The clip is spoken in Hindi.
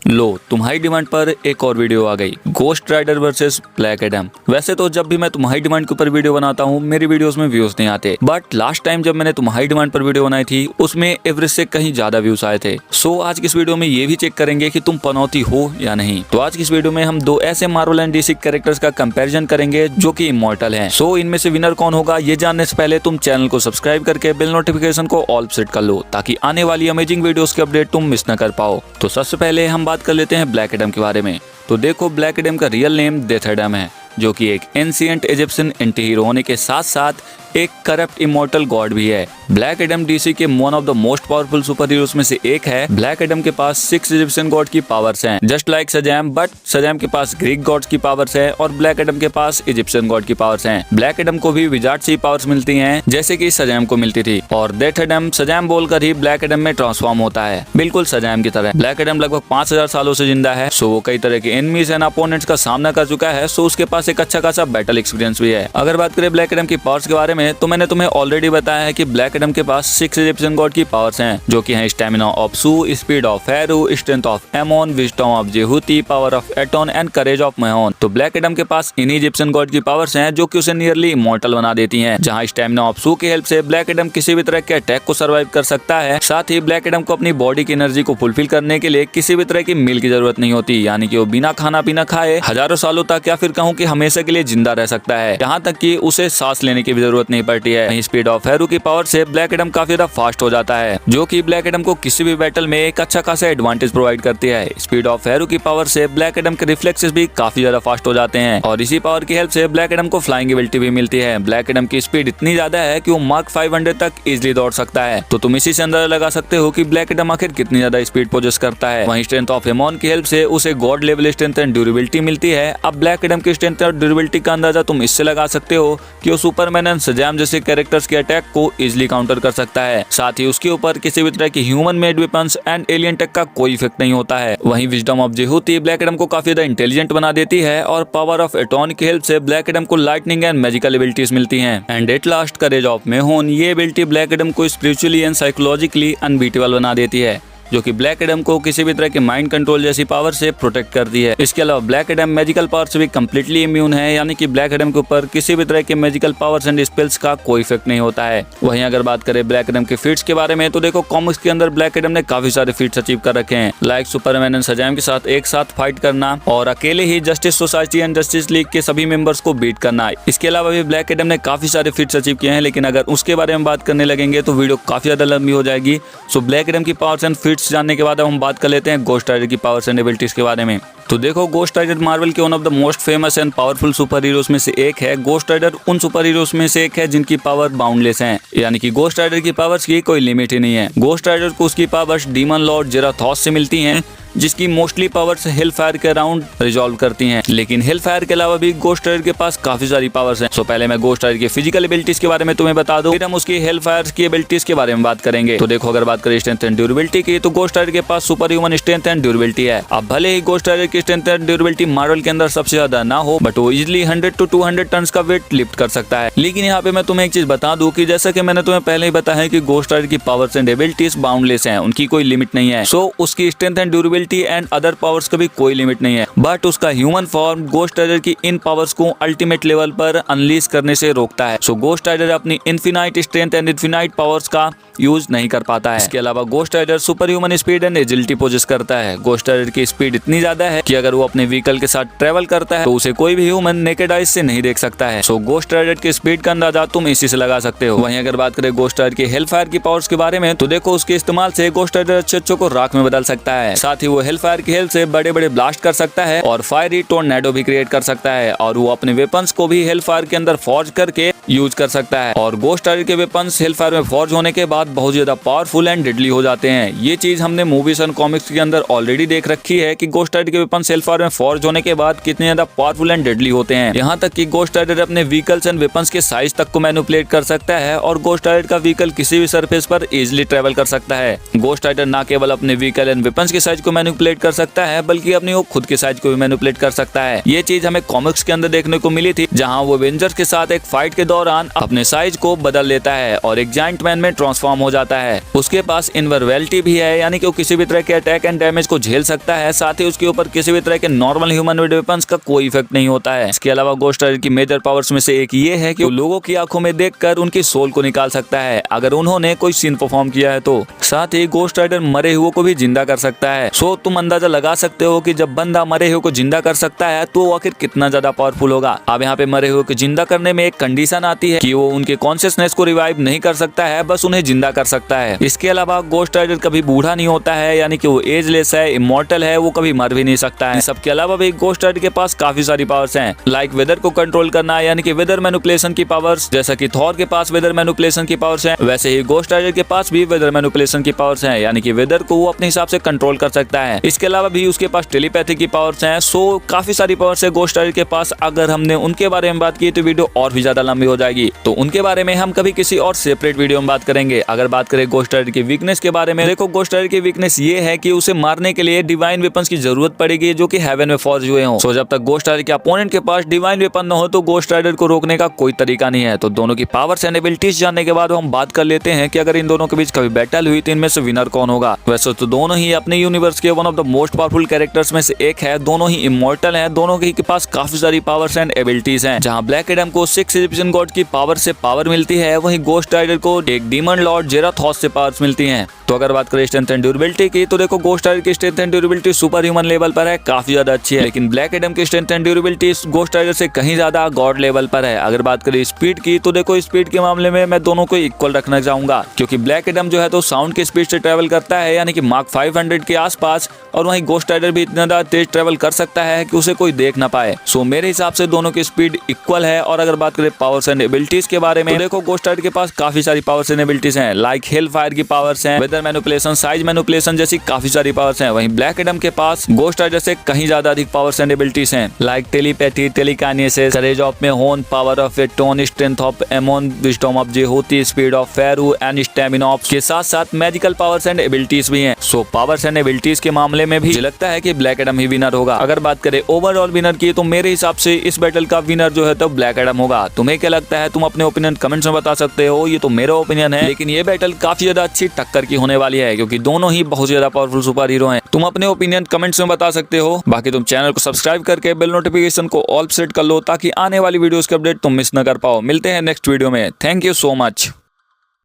लो तुम्हारी डिमांड पर एक और वीडियो आ गई, Ghost Rider versus Black Adam. वैसे तो जब भी मैं तुम्हारी डिमांड के ऊपर वीडियो बनाता हूँ मेरी वीडियोस में व्यूज नहीं आते, बट लास्ट टाइम जब मैंने तुम्हारी डिमांड पर वीडियो बनाई थी उसमें एवरेज से कहीं ज्यादा व्यूज आए थे। सो आज की इस वीडियो में ये भी चेक करेंगे कि तुम पनौती हो या नहीं। तो आज की इस वीडियो में हम दो ऐसे मार्वल एंड डीसी कैरेक्टर्स का कंपैरिजन करेंगे जो कि इमॉर्टल हैं। सो इनमें से विनर कौन होगा ये जानने से पहले तुम चैनल को सब्सक्राइब करके बेल नोटिफिकेशन को ऑल सेट कर लो ताकि आने वाली अमेजिंग वीडियोस की अपडेट तुम मिस न कर पाओ। तो सबसे पहले हम बात कर लेते हैं ब्लैक एडम के बारे में। तो देखो, ब्लैक एडम का रियल नेम डेथ एडम है, जो कि एक एंशिएंट इजिप्शियन एंटी हीरो होने के साथ साथ एक करप्ट इमॉर्टल गॉड भी है। ब्लैक एडम डीसी के one of the most powerful super heroes में से एक है। ब्लैक एडम के पास 6 इजिप्शियन गॉड की पावर्स हैं, just like Shazam, but Shazam के पास ग्रीक गॉड्स की पावर्स है और ब्लैक एडम के पास इजिप्शियन गॉड की पावर्स हैं। ब्लैक एडम को भी विजार्ड से पावर्स मिलती हैं जैसे कि शज़ैम को मिलती थी, और डेथ एडम शज़ैम बोलकर ही ब्लैक एडम में ट्रांसफॉर्म होता है, बिल्कुल शज़ैम की तरह। ब्लैक एडम लगभग 5000 सालों से जिंदा है, सो वो कई तरह के एनिमीज एंड अपोनेंट्स का सामना कर चुका है, सो उसके पास एक अच्छा खासा बैटल एक्सपीरियंस भी है। अगर बात करें ब्लैक एडम की पावर्स के बारे में तो मैंने तुम्हें ऑलरेडी बताया है कि ब्लैक एडम के पास 6 इजिप्शियन गॉड की पावर्स हैं, जो कि हैं stamina of Shu, speed of Heru, strength of Amon, wisdom of Zehuti, power of Aton and courage of Mehen. तो ब्लैक एडम के पास इन्हीं इजिप्शियन गॉड की पावर्स हैं जो कि उसे नियरली इमॉर्टल बना देती हैं। जहां स्टैमिना ऑफ सू की हेल्प से ब्लैक एडम किसी भी तरह के अटैक को सर्वाइव कर सकता है। साथ ही ब्लैक एडम को अपनी बॉडी की एनर्जी को फुलफिल करने के लिए किसी भी तरह की मील की जरूरत नहीं होती, यानी कि वो बिना खाना पीना खाए हजारों सालों तक या फिर कहूँ कि हमेशा के लिए जिंदा रह सकता है, यहाँ तक कि उसे सांस लेने की भी जरूरत नहीं पड़ती है। स्पीड ऑफ हेरू की पावर से ब्लैक एडम काफी ज्यादा फास्ट हो जाता है, जो कि ब्लैक एडम को किसी भी बैटल में एक अच्छा खासा एडवांटेज प्रोवाइड करती है। स्पीड ऑफ हेरू की पावर से ब्लैक एडम के रिफ्लेक्सेस भी काफी ज्यादा फास्ट हो जाते हैं, और इसी पावर की हेल्प से ब्लैक एडम को फ्लाइंग एबिलिटी भी मिलती है। ब्लैक एडम की स्पीड इतनी ज्यादा है कि वो मार्क 500 तक इजिली दौड़ सकता है। तो तुम इसी से अंदाजा लगा सकते हो कि ब्लैक एडम आखिर कितनी ज्यादा स्पीड पोजेस करता है। वहीं स्ट्रेंथ ऑफ एमोन की हेल्प से उसे God level strength and durability मिलती है। अब ब्लैक एडम की स्ट्रेंथ और ड्यूरेबिलिटी का अंदाजा तुम इससे लगा सकते हो कि वो सुपरमैन एंड शज़ैम जैसे कैरेक्टर्स के अटैक को इजिली काउंटर कर सकता है। साथ ही उसके ऊपर किसी भी तरह की human made weapons and alien take का कोई इफेक्ट नहीं होता है। वहीं विजडम ऑफ जेहूती ब्लैक एडम को काफी ज्यादा इंटेलिजेंट बना देती है, और पावर ऑफ एटोन की हेल्प से ब्लैक एडम को लाइटनिंग एंड मैजिकल एबिलिटीज मिलती हैं। And at last courage of Mehen, ये एबिलिटी ब्लैक एडम को स्पिरिचुअली एंड साइकोलॉजिकली अनबीटेबल बना देती है, जो कि ब्लैक एडम को किसी भी तरह के माइंड कंट्रोल जैसी पावर से प्रोटेक्ट करती है। इसके अलावा ब्लैक एडम मैजिकल पावर से भी कम्प्लीटली इम्यून है, यानी कि ब्लैक एडम के ऊपर किसी भी तरह के मैजिकल पावर्स एंड स्पेल्स का कोई इफेक्ट नहीं होता है। वहीं अगर बात करें ब्लैक एडम के फीट्स के बारे में तो देखो, कॉमिक्स के अंदर ब्लैक एडम ने काफी सारे फीट्स अचीव कर रखे हैं, लाइक सुपरमैन एंड शज़ैम के साथ एक साथ फाइट करना और अकेले ही justice society and justice league के सभी मेंबर्स को बीट करना। इसके अलावा भी ब्लैक एडम ने काफी सारे फीट्स अचीव किए हैं, लेकिन अगर उसके बारे में बात करने लगेंगे तो वीडियो काफी ज्यादा लंबी हो जाएगी। सो ब्लैक एडम की पावर्स एंड फीट्स जानने के बाद हम बात कर लेते हैं गोस्ट राइडर की पावर्स एंड एबिलिटीज के बारे में। तो देखो, गोस्ट राइडर मार्वल के one of the most famous and powerful super heroes में से एक है। गोस्ट राइडर उन सुपर हीरोज में से एक है जिनकी पावर बाउंडलेस है, यानी कि गोस्ट राइडर की पावर्स की कोई लिमिट ही नहीं है। गोस्ट राइडर को उसकी पावर्स डीमन लॉर्ड जेराथोस से मिलती हैं, जिसकी मोस्टली पावर्स हेल फायर के अराउंड रिजॉल्व करती हैं। लेकिन हेल फायर के अलावा भी गोस्ट राइडर के पास काफी सारी पावर्स हैं। सो पहले मैं गोस्ट राइडर की फिजिकल एबिलिटीज के बारे में तुम्हें बता दूं, फिर हम उसकी हेल फायर की एबिलिटीज के बारे में बात करेंगे। तो देखो, अगर बात करें स्ट्रेंथ एंड ड्यूरेबिलिटी की तो गोस्ट राइडर के पास super human strength and durability है। अब भले ही गोस्ट राइडर की स्ट्रेंथ एंड ड्यूरेबिलिटी मार्वल के अंदर सबसे ज्यादा ना हो, बट वो इजिली 100 to 200 टन का वेट लिफ्ट कर सकता है। लेकिन यहाँ पे मैं तुम्हें एक चीज बता दूं कि जैसा कि मैंने तुम्हें पहले ही बताया है कि गोस्ट राइडर की पावर्स एंड एबिलिटीज बाउंडलेस हैं, उनकी कोई लिमिट नहीं है। सो उसकी strength and durability and other powers का भी कोई लिमिट नहीं है, बट उसका ह्यूमन फॉर्म गोस्ट राइडर की इन पावर्स को अल्टीमेट लेवल पर अनलीज करने से रोकता है। सो गोस्ट राइडर अपनी infinite strength and infinite powers का यूज नहीं कर पाता है। इसके अलावा Ghost Rider superhuman speed and agility possess करता है। गोस्ट राइडर की स्पीड इतनी ज्यादा है कि अगर वो अपने व्हीकल के साथ ट्रेवल करता है तो उसे कोई भी ह्यूमन नेकेड आइज से नहीं देख सकता है। सो गोस्ट राइडर की स्पीड का अंदाजा तुम इसी से लगा सकते हो। वहीं अगर बात करें गोस्ट राइडर की हेल फायर की पावर्स के बारे में तो देखो, उसके इस्तेमाल से गोस्ट राइडर अच्छे को राख में बदल सकता है। साथ ही वो हेल फायर की हेल्प से बड़े बड़े ब्लास्ट कर सकता है और फायरी टोर्नेडो भी क्रिएट कर सकता है, और वो अपने वेपन्स को भी हेल फायर के अंदर फॉर्ज करके यूज कर सकता है। और गोस्ट राइडर के वेपन्स हेल फायर में फॉर्ज होने के बाद बहुत ज्यादा पावरफुल एंड डेडली हो जाते हैं। ये चीज हमने मूवीज एंड कॉमिक्स के अंदर ऑलरेडी देख रखी है कि गोस्ट राइडर के वेपन्स हेल फायर में फॉर्ज होने के बाद कितने ज्यादा पावरफुल एंड डेडली होते हैं। यहाँ तक कि गोस्ट राइडर अपने व्हीकल्स एंड वेपन्स के साइज तक को मैनिपुलेट कर सकता है, और गोस्ट राइडर का व्हीकल किसी भी सरफेस पर इजिली ट्रेवल कर सकता है। गोस्ट राइडर न केवल अपने व्हीकल एंड वेपन्स के साइज को मैनिपुलेट कर सकता है, बल्कि अपनी वो खुद के साइज को भी मैनिपुलेट कर सकता है। ये चीज हमें कॉमिक्स के अंदर देखने को मिली थी, जहाँ वो एवेंजर्स के साथ एक फाइट के दौरान अपने साइज को बदल लेता है और एक जायंट मैन में ट्रांसफॉर्म हो जाता है। उसके पास इनवर्वेलिटी भी है, यानी कि वो किसी भी तरह के अटैक एंड डैमेज को झेल सकता है। साथ ही उसके ऊपर किसी भी तरह के नॉर्मल ह्यूमनोइड वेपन्स का कोई इफेक्ट नहीं होता है। इसके अलावा घोस्ट राइडर की मेजर पावर्स में से एक ये है कि वो लोगों की आंखों में देखकर उनकी सोल को निकाल सकता है अगर उन्होंने कोई सीन परफॉर्म किया है तो। साथ ही घोस्ट राइडर मरे हुए को भी जिंदा कर सकता है। सो तुम अंदाजा लगा सकते हो कि जब बंदा मरे हुए को जिंदा कर सकता है तो वो आखिर कितना ज्यादा पावरफुल होगा। अब यहाँ पे मरे हुए को जिंदा करने में एक कंडीशन आती है कि वो उनके कॉन्शियसनेस को रिवाइव नहीं कर सकता है, बस उन्हें जिंदा कर सकता है। इसके अलावा घोस्ट राइडर कभी बूढ़ा नहीं होता है, यानी कि वो एजलेस है, इमॉर्टल है, वो कभी मर भी नहीं सकता है। सबके अलावा भी घोस्ट राइडर के पास काफी सारी पावर्स हैं, लाइक वेदर को कंट्रोल करना, यानी कि वेदर मैनिपुलेशन की पावर्स। जैसा कि थॉर के पास वेदर मैनिपुलेशन की पावर्स हैं, वैसे ही घोस्ट राइडर के पास भी वेदर मैनिपुलेशन की पावर्स हैं, यानी कि वेदर को वो अपने हिसाब से कंट्रोल कर सकता है। इसके अलावा भी उसके पास टेलीपैथी की पावर्स हैं। सो काफी सारी पावर्स है घोस्ट राइडर के पास। अगर हमने उनके बारे में बात की तो वीडियो और भी ज्यादा लंबी हो जाएगी, तो उनके बारे में हम कभी किसी और सेपरेट वीडियो में बात करेंगे। अगर बात करें घोस्ट राइडर की वीकनेस के बारे में, देखो घोस्ट राइडर की वीकनेस ये है कि उसे मारने के लिए डिवाइन वेपन्स की जरूरत पड़ेगी जो कि हेवन में फॉर्ज हुए हों। सो जब तक घोस्ट राइडर के अपोनेंट के पास डिवाइन वेपन न हो तो घोस्ट राइडर को रोकने का कोई तरीका नहीं है। तो दोनों की पावर्स एंड एबिलिटीज जानने के बाद हम बात कर लेते हैं कि अगर इन दोनों के बीच कभी बैटल हुई तो इनमें से विनर कौन होगा। वैसे तो दोनों ही अपने यूनिवर्स के one of the most powerful characters में से एक है। दोनों ही इमॉर्टल हैं, दोनों के पास काफी सारी पावर्स एंड एबिलिटीज हैं। जहां ब्लैक एडम को 6 इजिप्शियन गॉड की पावर से पावर मिलती है, वहीं घोस्ट राइडर को एक डीमन लॉर्ड जेराथॉस से पावर्स मिलती हैं। तो अगर बात करें स्ट्रेंथ एंड ड्यूरेबिलिटी की, तो देखो घोस्ट राइडर की strength and durability superhuman level पर है, काफी ज्यादा अच्छी है। लेकिन ब्लैक एडम की strength and durability Ghost Rider से कहीं ज्यादा गॉड लेवल पर है। अगर बात करें स्पीड की, तो देखो स्पीड के मामले में मैं दोनों को इक्वल रखना चाहूंगा, क्योंकि ब्लैक एडम जो है तो साउंड की स्पीड से ट्रेवल करता है, यानी कि मार्क 500 के आसपास, और वहीं घोस्ट राइडर भी इतना ज्यादा तेज ट्रेवल कर सकता है कि उसे कोई देख ना पाए। सो मेरे हिसाब से दोनों की स्पीड इक्वल है। और अगर बात करें पावर्स एंड एबिलिटीज के बारे में, तो देखो घोस्ट राइडर के पास काफी सारी पावर्स एंड एबिलिटीज हैं, लाइक हेल फायर की पावर्स हैं, वेदर मैनिपुलेशन, साइज मैनिपुलेशन जैसी काफी सारी पावर्स हैं। वहीं ब्लैक एडम के पास घोस्ट राइडर से कहीं ज्यादा अधिक पावर्स एंड एबिलिटीज हैं, like telepathy, telekinesis, courage of Mehen, power of Aton, strength of Amon, wisdom of Zehuti, speed of Heru and stamina of के साथ साथ मैजिकल पावर्स एंड एबिलिटीज भी हैं। सो पावर्स एंड एबिलिटीज के मामले में भी मुझे लगता है कि ब्लैक एडम ही विनर होगा। अगर बात करें ओवरऑल विनर की, तो मेरे हिसाब से इस बैटल का विनर जो है तो ब्लैक एडम होगा। तुम्हें क्या लगता है? तुम अपने ओपिनियन कमेंट्स में बता सकते हो। ये तो मेरा ओपिनियन है, लेकिन ये बैटल काफी ज्यादा अच्छी टक्कर की होने वाली है, क्योंकि दोनों ही बहुत ज्यादा पावरफुल सुपर हीरो हैं। तुम अपने ओपिनियन कमेंट्स में बता सकते हो। बाकी तुम चैनल को सब्सक्राइब करके बेल नोटिफिकेशन को ऑल सेट कर लो, ताकि आने वाली वीडियोस के अपडेट तुम मिस न कर पाओ। मिलते हैं नेक्स्ट वीडियो में। Thank you so much.